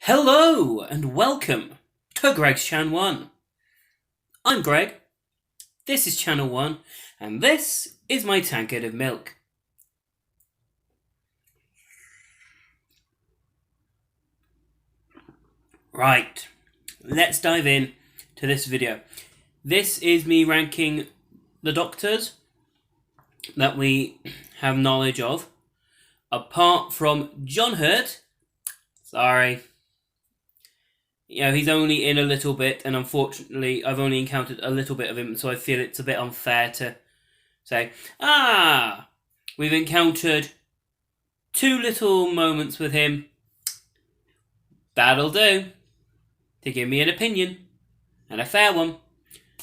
Hello and welcome to Greg's Chan 1. I'm Greg, this is Channel 1, and this is my tankard of milk. Right, let's dive in to this video. This is me ranking the Doctors that we have knowledge of, apart from John Hurt. Sorry. He's only in a little bit, and unfortunately I've only encountered a little bit of him, so I feel it's a bit unfair to say, we've encountered 2 little moments with him. That'll do to give me an opinion, and a fair one.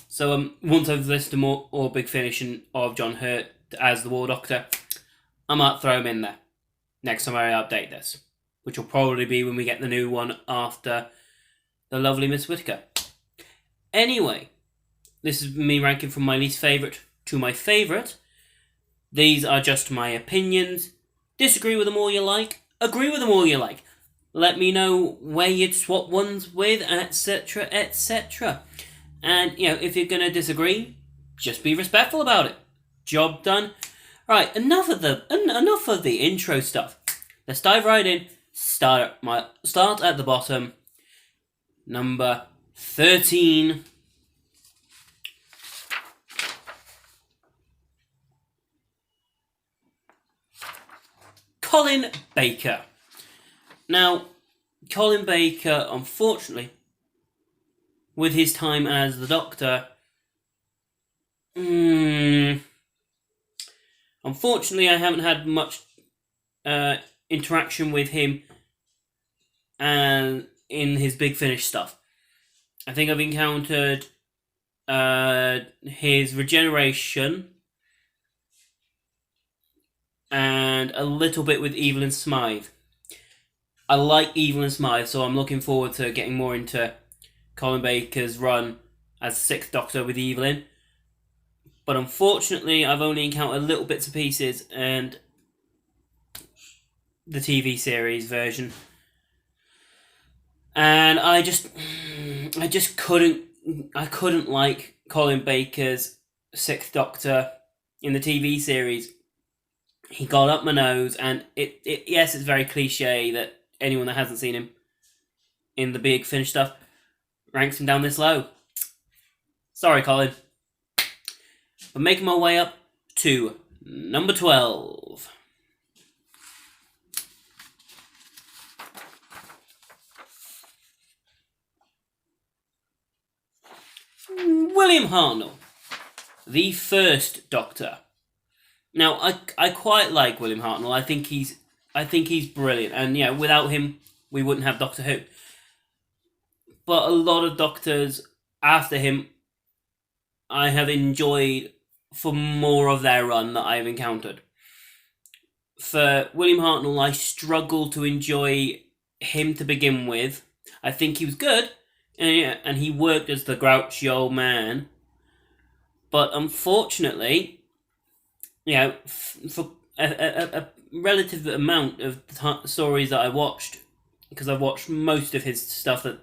So once I've listed more or big finish of John Hurt as the War Doctor, I might throw him in there next time I update this, which will probably be when we get the new one after the lovely Miss Whittaker. Anyway, this is me ranking from my least favourite to my favourite. These are just my opinions. Disagree with them all you like. Agree with them all you like. Let me know where you'd swap ones with, etc, etc. And, if you're going to disagree, just be respectful about it. Job done. Right, enough of the intro stuff. Let's dive right in. Start at the bottom. Number 13. Colin Baker. Now, Colin Baker, unfortunately, with his time as the Doctor, unfortunately I haven't had much interaction with him and in his Big Finish stuff. I think I've encountered his regeneration and a little bit with Evelyn Smythe. I like Evelyn Smythe, so I'm looking forward to getting more into Colin Baker's run as 6th Doctor with Evelyn. But unfortunately, I've only encountered little bits and pieces and the TV series version. And I couldn't like Colin Baker's 6th Doctor in the TV series. He got up my nose, and yes, it's very cliche that anyone that hasn't seen him in the Big Finish stuff ranks him down this low. Sorry, Colin. But making my way up to number 12. William Hartnell, the 1st Doctor. Now, I quite like William Hartnell. I think he's brilliant, and without him, we wouldn't have Doctor Who. But a lot of Doctors after him, I have enjoyed for more of their run that I've encountered. For William Hartnell, I struggled to enjoy him to begin with. I think he was good, and he worked as the grouchy old man. But unfortunately, for a relative amount of stories that I watched, because I've watched most of his stuff that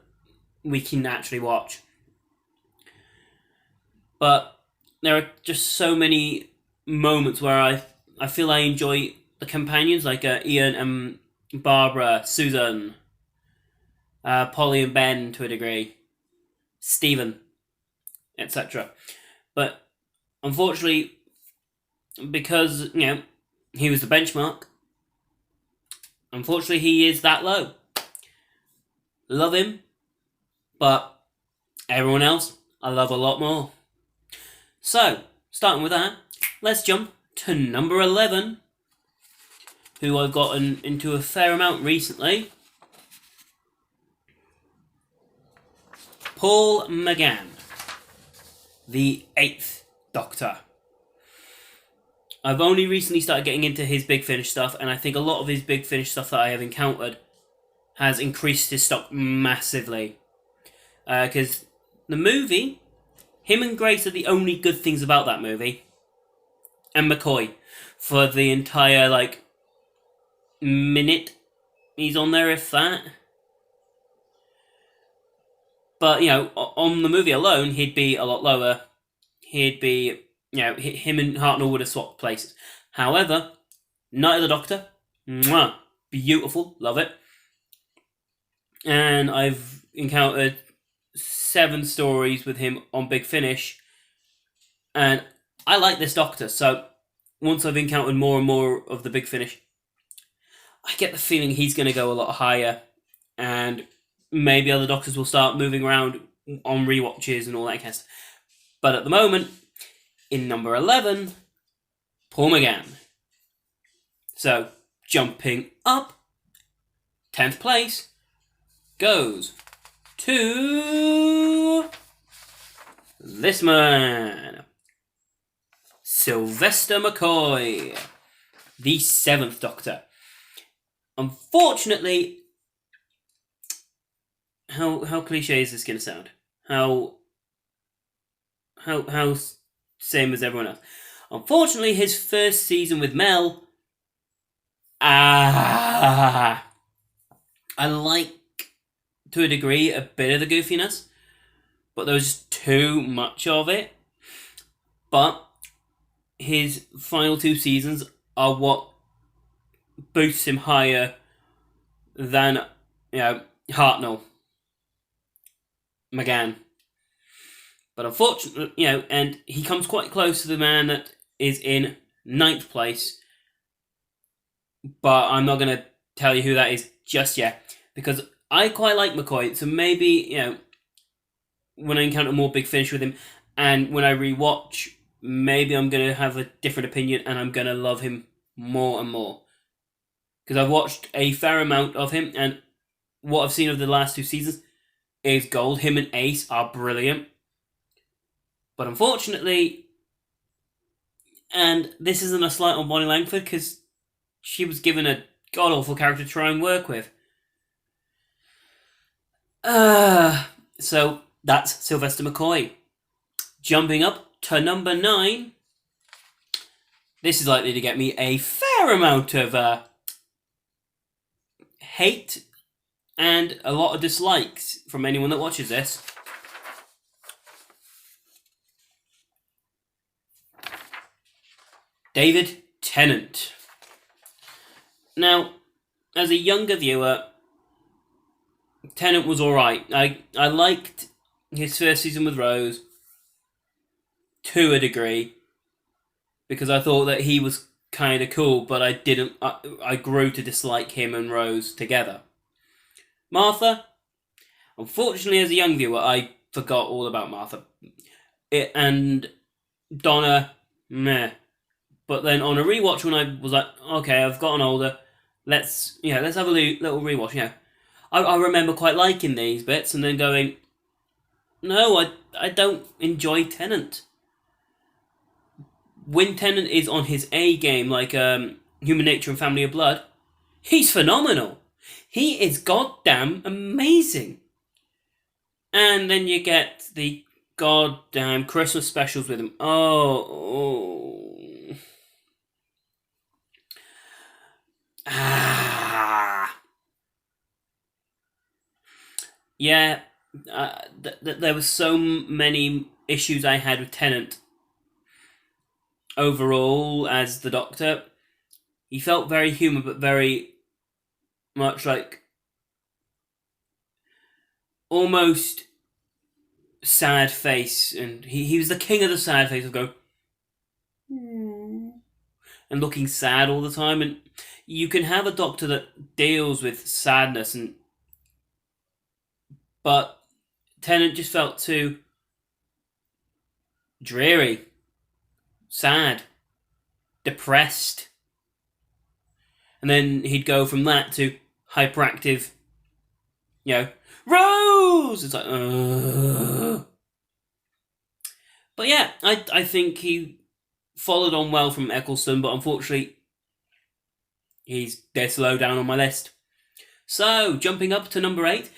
we can actually watch. But there are just so many moments where I feel I enjoy the companions, like Ian and Barbara, Susan, Polly and Ben to a degree, Stephen, etc. But unfortunately, because he was the benchmark, unfortunately he is that low. Love him, but everyone else I love a lot more. So, starting with that, let's jump to number 11, who I've gotten into a fair amount recently. Paul McGann, the 8th Doctor. I've only recently started getting into his Big Finish stuff, and I think a lot of his Big Finish stuff that I have encountered has increased his stock massively. Because the movie, him and Grace are the only good things about that movie. And McCoy, for the entire, minute he's on there, if that. But, on the movie alone, he'd be a lot lower. He'd be, him and Hartnell would have swapped places. However, Night of the Doctor, mwah, beautiful, love it. And I've encountered 7 stories with him on Big Finish, and I like this Doctor, so once I've encountered more and more of the Big Finish, I get the feeling he's going to go a lot higher, and maybe other Doctors will start moving around on rewatches and all that kind of stuff. But at the moment, in number 11, Paul McGann. So, jumping up, 10th place, goes to this man, Sylvester McCoy, the 7th Doctor. Unfortunately, how cliche is this going to sound? How same as everyone else? Unfortunately, his first season with Mel, I like, to a degree, a bit of the goofiness, but there was just too much of it. But his final 2 seasons are what boosts him higher than, Hartnell, McGann. But unfortunately, and he comes quite close to the man that is in 9th place. But I'm not going to tell you who that is just yet, because I quite like McCoy. So maybe, when I encounter more Big Finish with him, and when I rewatch, maybe I'm going to have a different opinion, and I'm going to love him more and more. Because I've watched a fair amount of him, and what I've seen of the last 2 seasons is gold. Him and Ace are brilliant. But unfortunately, and this isn't a slight on Bonnie Langford, because she was given a god-awful character to try and work with. So that's Sylvester McCoy. Jumping up to number 9. This is likely to get me a fair amount of hate and a lot of dislikes from anyone that watches this. David Tennant. Now, as a younger viewer, Tennant was alright. I liked his first season with Rose to a degree, because I thought that he was kind of cool, but I grew to dislike him and Rose together. Martha, unfortunately, as a young viewer, I forgot all about Martha. And Donna, meh. But then on a rewatch, when I was like, okay, I've gotten older, let's have a little rewatch. I remember quite liking these bits, and then going, no, I don't enjoy Tennant. When Tennant is on his A game, like Human Nature and Family of Blood, he's phenomenal. He is goddamn amazing. And then you get the goddamn Christmas specials with him. Yeah, there were so many issues I had with Tennant. Overall, as the Doctor, he felt very human, but very much like almost sad face, and he was the king of the sad face of go and looking sad all the time. And you can have a Doctor that deals with sadness, but Tennant just felt too dreary, sad, depressed. And then he'd go from that to hyperactive, Rose! It's like, But yeah, I think he followed on well from Eccleston, but unfortunately, he's dead low down on my list. So, jumping up to number 8,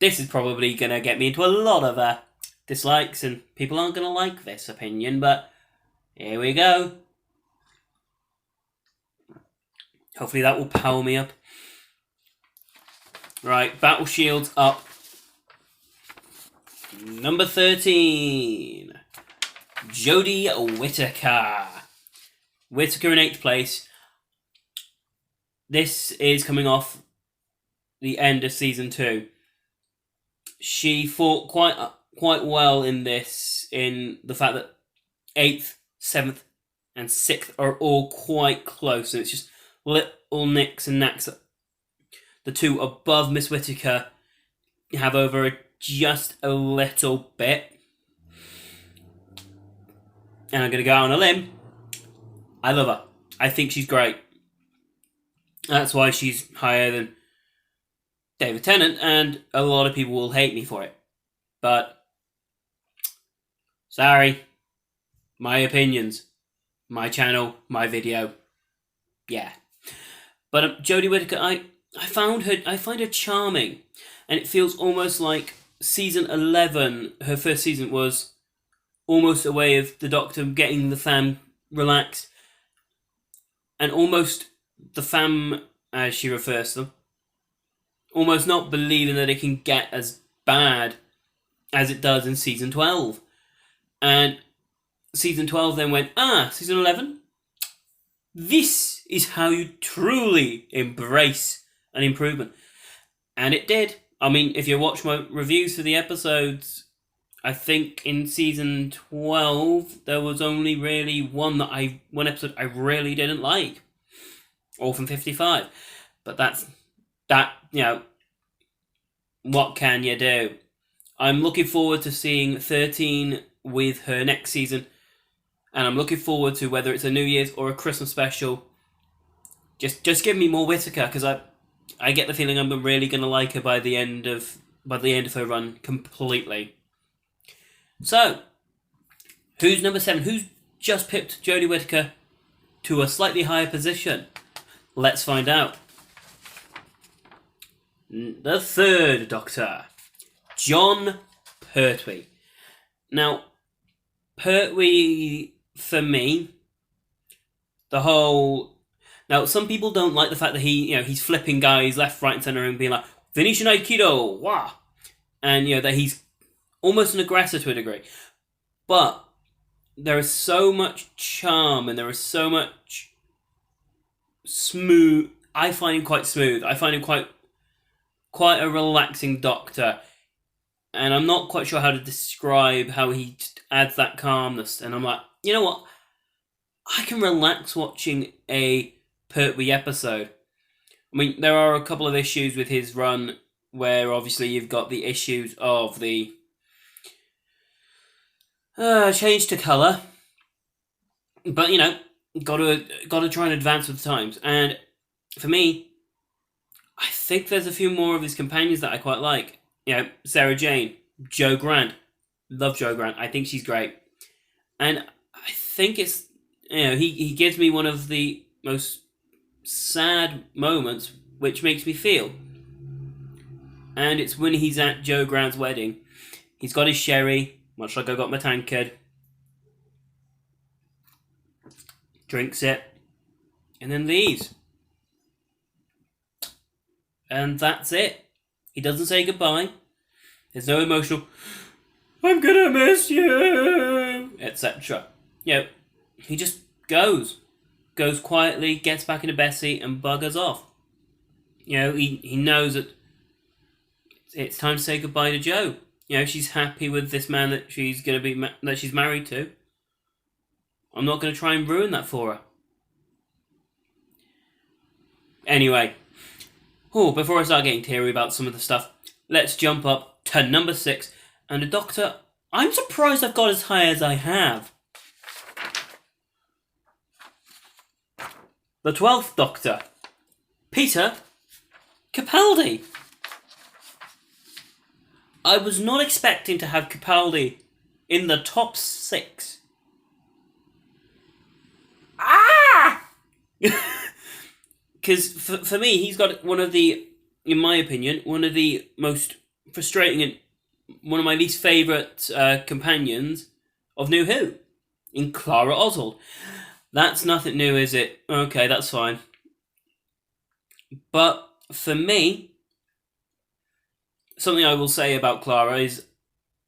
this is probably going to get me into a lot of dislikes, and people aren't going to like this opinion, but here we go. Hopefully that will power me up. Right, Battle Shields up. Number 13. Jodie Whittaker. Whittaker in 8th place. This is coming off the end of season 2. She fought quite well in this, in the fact that 8th, 7th, and 6th are all quite close, and it's just little nicks and knacks that the two above Miss Whittaker have over just a little bit. And I'm going to go out on a limb. I love her. I think she's great. That's why she's higher than David Tennant, and a lot of people will hate me for it. But, sorry. My opinions. My channel. My video. Yeah. But Jodie Whittaker, I find her charming. And it feels almost like season 11, her first season, was almost a way of the Doctor getting the fam relaxed. And almost the fam, as she refers to them, almost not believing that it can get as bad as it does in season 12. And season 12 then went, season 11? This is how you truly embrace an improvement. And it did. I mean, if you watch my reviews for the episodes, I think in season 12, there was only really one episode I really didn't like. Orphan 55. But that, what can you do? I'm looking forward to seeing 13 with her next season. And I'm looking forward to whether it's a New Year's or a Christmas special. Just give me more Whittaker, because I get the feeling I'm really going to like her by the end of her run completely. So, who's number 7? Who's just pipped Jodie Whittaker to a slightly higher position? Let's find out. The 3rd Doctor, Jon Pertwee. Now, Pertwee, for me, now, some people don't like the fact that he's flipping guys left, right, and centre and being like, Venetian Aikido, wah! And, that he's almost an aggressor to a degree. But there is so much charm and there is so much smooth. I find him quite smooth. I find him quite a relaxing Doctor. And I'm not quite sure how to describe how he just adds that calmness. And I'm like, you know what? I can relax watching a Pertwee episode. I mean, there are a couple of issues with his run where obviously you've got the issues of the change to colour. But, got to try and advance with the times. And for me, I think there's a few more of his companions that I quite like. Sarah Jane, Jo Grant. Love Jo Grant. I think she's great. And I think it's, he gives me one of the most sad moments, which makes me feel. And it's when he's at Jo Grant's wedding. He's got his sherry, much like I got my tankard. Drinks it, and then leaves. And that's it. He doesn't say goodbye. There's no emotional, I'm gonna miss you, etc. He just goes quietly, gets back into Bessie, and buggers off. He knows that it's time to say goodbye to Jo. She's happy with this man that she's gonna be that she's married to. I'm not gonna try and ruin that for her. Anyway, before I start getting teary about some of the stuff, let's jump up to number 6, and a Doctor I'm surprised I've got as high as I have. The 12th Doctor, Peter Capaldi. I was not expecting to have Capaldi in the top 6. Because for me, he's got one of the, in my opinion, one of the most frustrating and one of my least favourite companions of New Who, in Clara Oswald. That's nothing new, is it? Okay, that's fine. But for me, something I will say about Clara is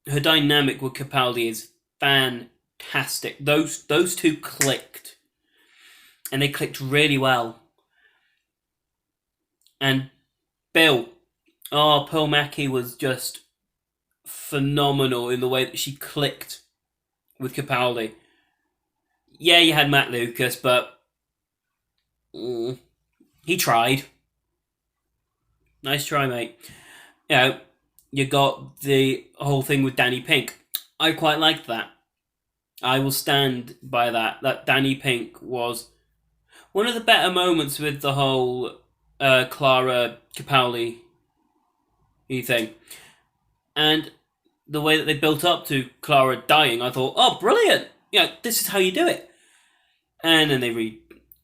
her dynamic with Capaldi is fantastic. Those two clicked, and they clicked really well. And Pearl Mackie was just phenomenal in the way that she clicked with Capaldi. Yeah, you had Matt Lucas, but he tried. Nice try, mate. You got the whole thing with Danny Pink. I quite liked that. I will stand by that. That Danny Pink was one of the better moments with the whole Clara Capaldi thing. And the way that they built up to Clara dying, I thought, oh, brilliant! This is how you do it. And then they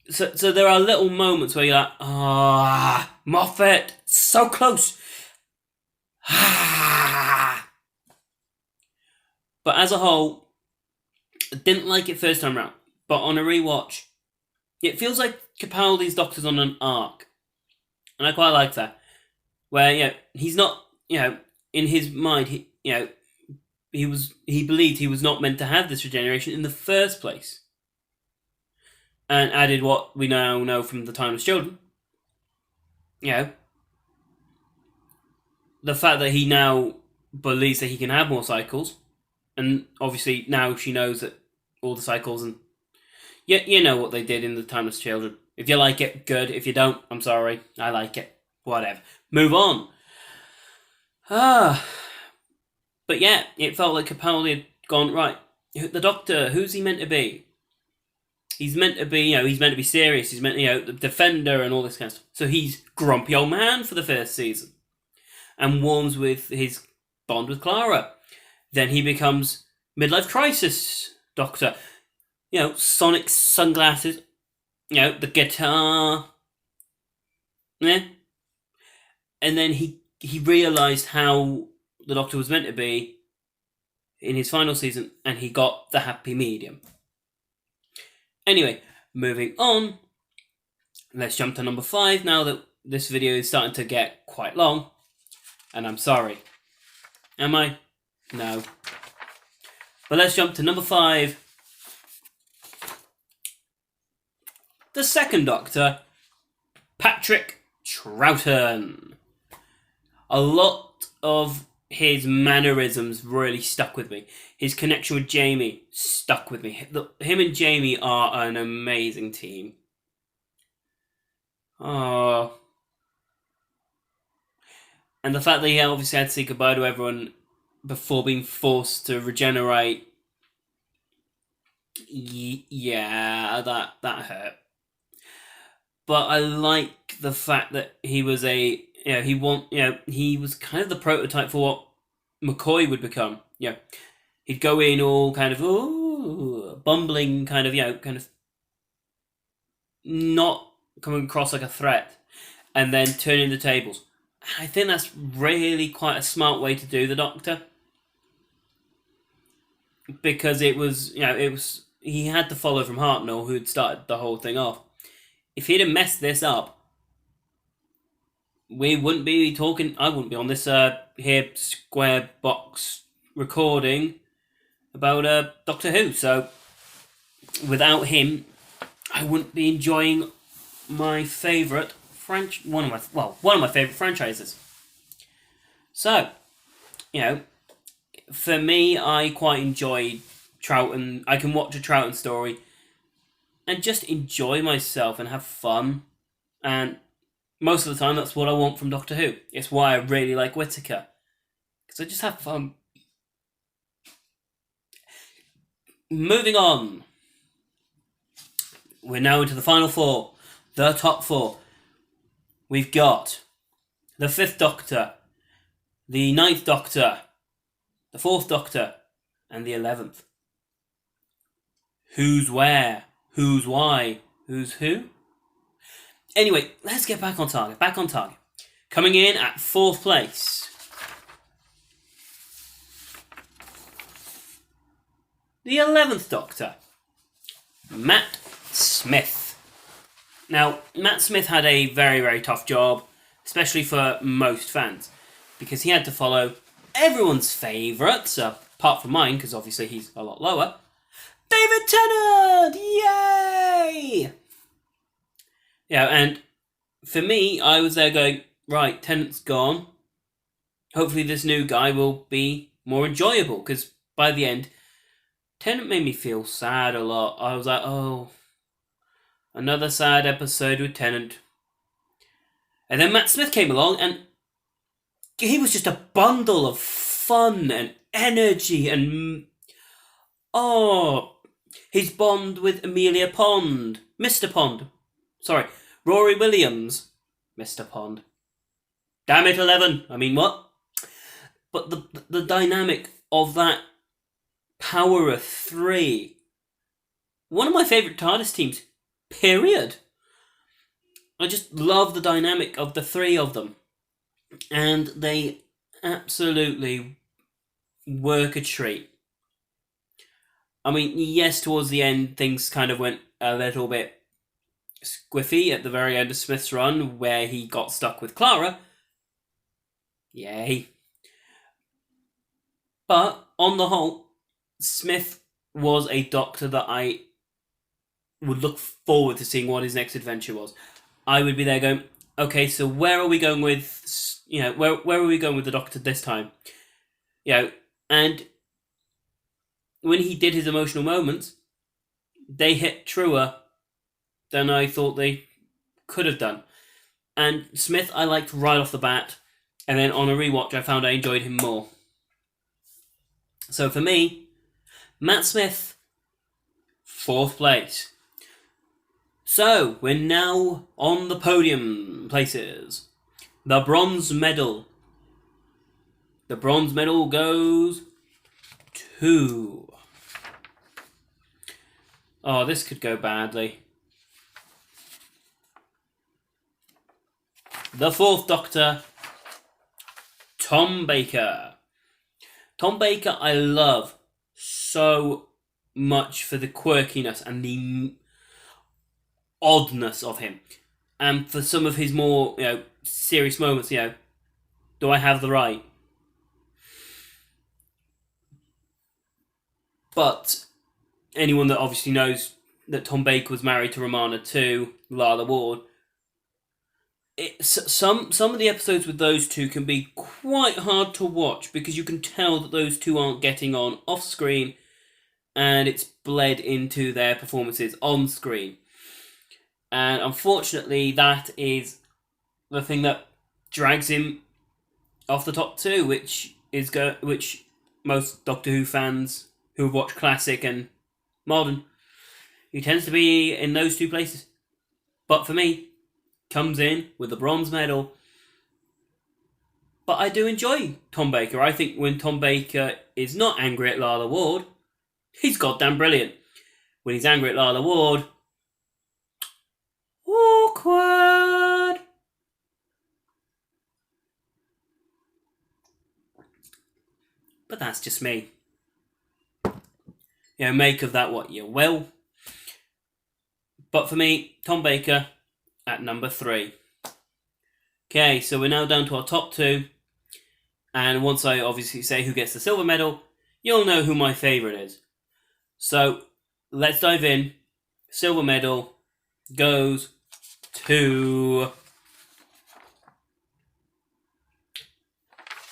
So there are little moments where you're like, Moffat, so close. But as a whole, I didn't like it first time round. But on a rewatch, it feels like Capaldi's Doctor's on an arc. And I quite like that. Where, he's not, in his mind, he believed he was not meant to have this regeneration in the first place. And added what we now know from the Timeless Children. The fact that he now believes that he can have more cycles. And obviously now she knows that all the cycles, and you know what they did in the Timeless Children. If you like it, good. If you don't, I'm sorry. I like it. Whatever. Move on. But yeah, it felt like Capaldi had gone, right, the Doctor, who's he meant to be? He's meant to be, he's meant to be serious. He's meant, the defender and all this kind of stuff. So he's grumpy old man for the first season. And warms with his bond with Clara. Then he becomes midlife crisis Doctor. Sonic sunglasses. The guitar. Yeah. And then he realised how the Doctor was meant to be in his final season, and he got the happy medium. Anyway, moving on. Let's jump to number 5 now that this video is starting to get quite long. And I'm sorry. Am I? No. But let's jump to number 5. The second Doctor, Patrick Troughton. A lot of his mannerisms really stuck with me. His connection with Jamie stuck with me. Him and Jamie are an amazing team. Oh. And the fact that he obviously had to say goodbye to everyone before being forced to regenerate. Yeah, that hurt. But I like the fact that he was he was kind of the prototype for what McCoy would become. He'd go in all kind of bumbling, kind of not coming across like a threat, and then turning the tables. I think that's really quite a smart way to do the Doctor, because it was he had to follow from Hartnell, who had started the whole thing off. If he'd have messed this up, we wouldn't be talking. I wouldn't be on this here square box recording about Doctor Who. So without him, I wouldn't be enjoying my favourite one of my favourite franchises. So, for me, I quite enjoyed Troughton. I can watch a Troughton story and just enjoy myself and have fun. And most of the time, that's what I want from Doctor Who. It's why I really like Whittaker, because I just have fun. Moving on. We're now into the final 4. The top 4. We've got the 5th Doctor, the 9th Doctor, the 4th Doctor, and the 11th. Who's where? Who's why? Who's who? Anyway, let's get back on target. Coming in at 4th place, the 11th Doctor, Matt Smith. Now, Matt Smith had a very, very tough job, especially for most fans, because he had to follow everyone's favourites, apart from mine, because obviously he's a lot lower, David Tennant! Yay! Yeah, and for me, I was there going, right, Tennant's gone. Hopefully this new guy will be more enjoyable, because by the end, Tennant made me feel sad a lot. I was like, oh, another sad episode with Tennant. And then Matt Smith came along, and he was just a bundle of fun and energy and... Oh, his bond with Amelia Pond. Mr. Pond. Sorry, Rory Williams. Mr. Pond. Damn it, 11. I mean, what? But the dynamic of that power of three. One of my favourite TARDIS teams. Period. I just love the dynamic of the three of them. And they absolutely work a treat. I mean, yes, towards the end, things kind of went a little bit squiffy at the very end of Smith's run, where he got stuck with Clara. Yay. But, on the whole, Smith was a Doctor that I would look forward to seeing what his next adventure was. I would be there going, okay, so where are we going with, where are we going with the Doctor this time? And when he did his emotional moments, they hit truer than I thought they could have done. And Smith I liked right off the bat, and then on a rewatch I found I enjoyed him more. So for me, Matt Smith, 4th place. So, we're now on the podium places. The bronze medal. The bronze medal goes to... Oh, this could go badly. The 4th Doctor, Tom Baker. Tom Baker I love so much for the quirkiness and the oddness of him. And for some of his more, serious moments, do I have the right? But anyone that obviously knows that Tom Baker was married to Romana too, Lala Ward, some of the episodes with those two can be quite hard to watch because you can tell that those two aren't getting on off screen, and it's bled into their performances on screen. And unfortunately, that is the thing that drags him off the top two, which most Doctor Who fans who have watched classic and modern, he tends to be in those two places. But for me, comes in with the bronze medal. But I do enjoy Tom Baker. I think when Tom Baker is not angry at Lala Ward, he's goddamn brilliant. When he's angry at Lala Ward, awkward. But that's just me. Make of that what you will. But for me, Tom Baker at number 3. Okay, so we're now down to our top 2. And once I obviously say who gets the silver medal, you'll know who my favourite is. So, let's dive in. Silver medal goes to...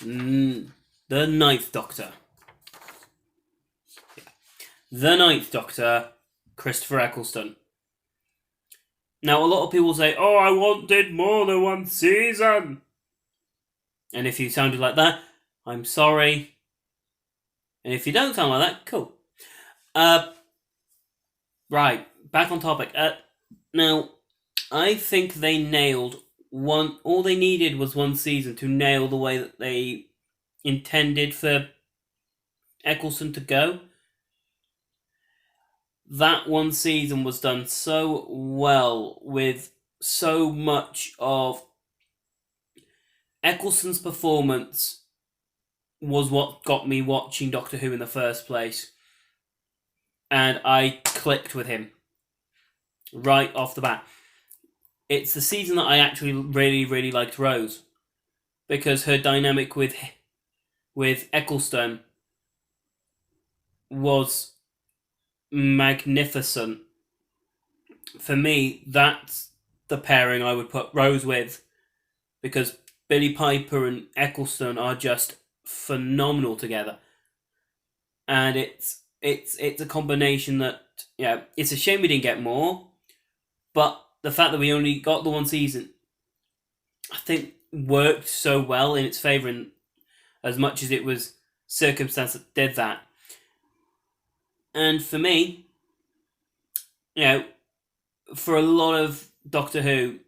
the 9th Doctor. The 9th Doctor, Christopher Eccleston. Now, a lot of people say, oh, I wanted more than one season. And if you sounded like that, I'm sorry. And if you don't sound like that, cool. Right, back on topic. Now, I think they nailed one... All they needed was one season to nail the way that they intended for Eccleston to go. That one season was done so well, with so much of Eccleston's performance was what got me watching Doctor Who in the first place. And I clicked with him right off the bat. It's the season that I actually really, really liked Rose, because her dynamic with with Eccleston was magnificent. For me, that's the pairing I would put Rose with, because Billie Piper and Eccleston are just phenomenal together, and it's a combination that, yeah, it's a shame we didn't get more, but the fact that we only got the one season, I think, worked so well in its favour, and as much as it was circumstance that did that. And for me, for a lot of Doctor Who,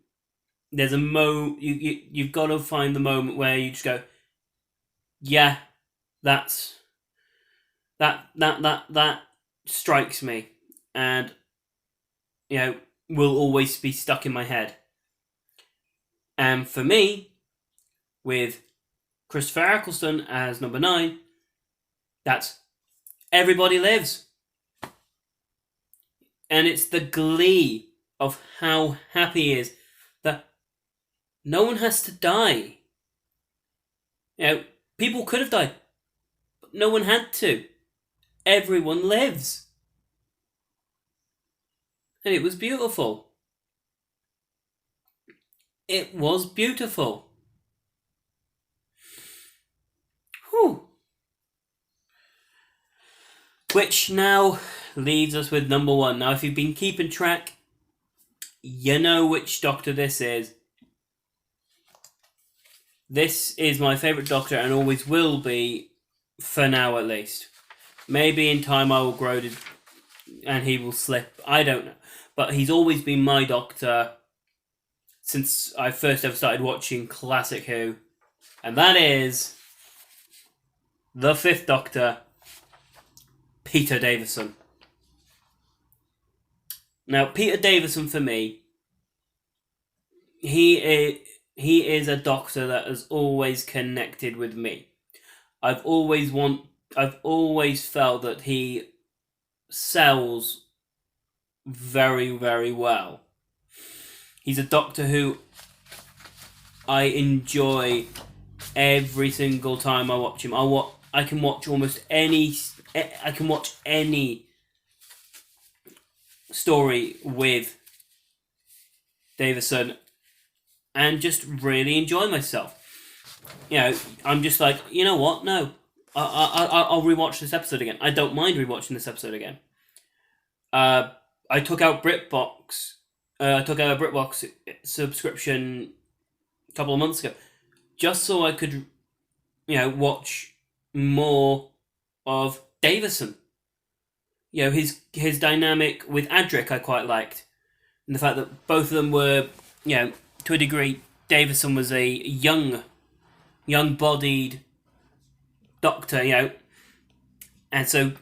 there's you've got to find the moment where you just go, yeah, that strikes me, and will always be stuck in my head. And for me, with Christopher Eccleston as number 9, that's Everybody Lives. And it's the glee of how happy he is that no one has to die. People could have died, but no one had to. Everyone lives. And it was beautiful. It was beautiful. Whew. Which now leaves us with number 1. Now, if you've been keeping track, you know which Doctor this is. This is my favourite Doctor and always will be, for now at least. Maybe in time I will grow and he will slip. I don't know. But he's always been my Doctor since I first ever started watching Classic Who. And that is the 5th Doctor, Peter Davison. Now, Peter Davison, for me, he is a Doctor that has always connected with me. I've always felt that he sells very, very well. He's a Doctor who I enjoy every single time I watch him. I can watch any story with Davison and just really enjoy myself. I'm just like, you know what? No, I'll rewatch this episode again. I don't mind rewatching this episode again. I took out BritBox. I took out a BritBox subscription a couple of months ago, just so I could, watch more of Davison. His dynamic with Adric I quite liked, and the fact that both of them were, to a degree, Davison was a young-bodied Doctor, and so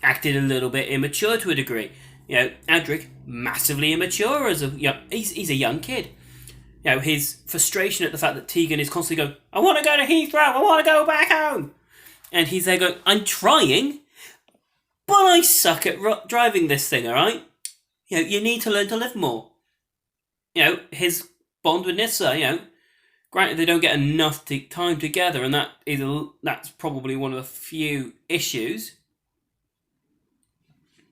acted a little bit immature to a degree. Adric, massively immature as he's a young kid. His frustration at the fact that Tegan is constantly going, I want to go to Heathrow, I want to go back home. And he's there going, I'm trying, but I suck at driving this thing, alright? You need to learn to live more. His bond with Nyssa, granted they don't get enough time together, and that's probably one of the few issues.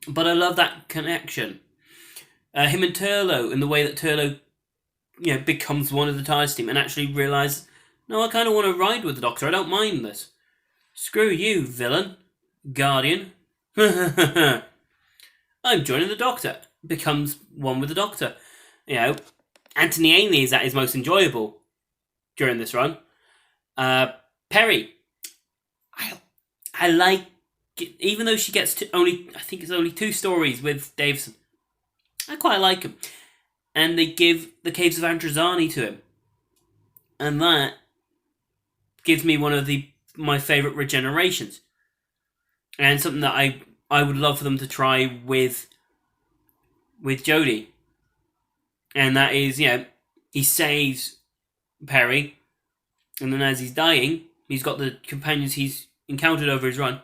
But I love that connection. Him and Turlough, and the way that Turlough, becomes one of the TARDIS team and actually realises, no, I kind of want to ride with the Doctor, I don't mind this. Screw you, villain. Guardian. I'm joining the Doctor. Becomes one with the Doctor. Anthony Ainley is at his most enjoyable during this run. Perry. I like it, even though she gets I think it's only 2 stories with Davison. I quite like him. And they give the Caves of Androzani to him. And that gives me one of my favourite regenerations. And something that I would love for them to try with Jodie. And that is, he saves Perry, and then as he's dying, he's got the companions he's encountered over his run,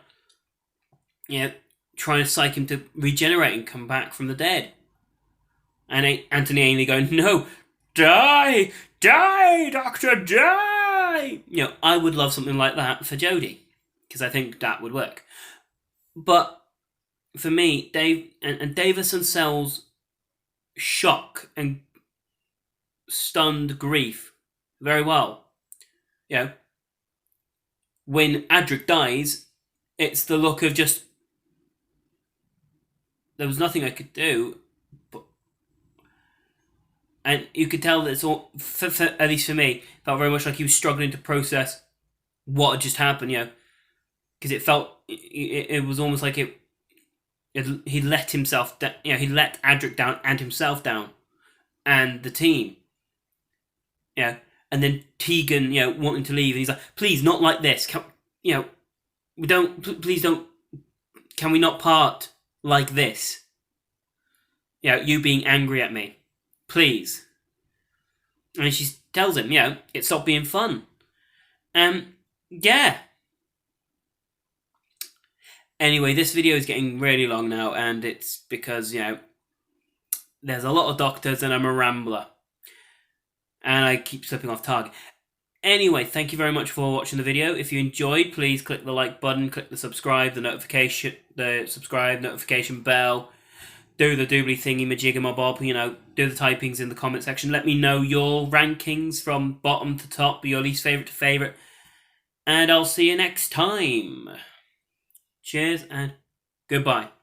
trying to psych him to regenerate and come back from the dead. And Anthony Ainley going, no, die, Doctor, die! I would love something like that for Jodie. because I think that would work. But for me, Davison sells shock and stunned grief very well. When Adric dies, it's the look of just, there was nothing I could do, and you could tell that it's all, at least for me, felt very much like he was struggling to process what had just happened. Because it felt, it was almost like he let himself down. He let Adric down and himself down, and the team. And then Tegan, wanting to leave, and he's like, "Please, not like this. We don't. Please don't. Can we not part like this? You being angry at me, please." And she tells him, it stopped being fun. Yeah. Anyway, this video is getting really long now, and it's because, there's a lot of doctors and I'm a rambler. And I keep slipping off target. Anyway, thank you very much for watching the video. If you enjoyed, please click the like button, click the subscribe, notification bell, do the doobly thingy majigamabob, do the typings in the comment section. Let me know your rankings from bottom to top, your least favourite to favourite. And I'll see you next time. Cheers and goodbye.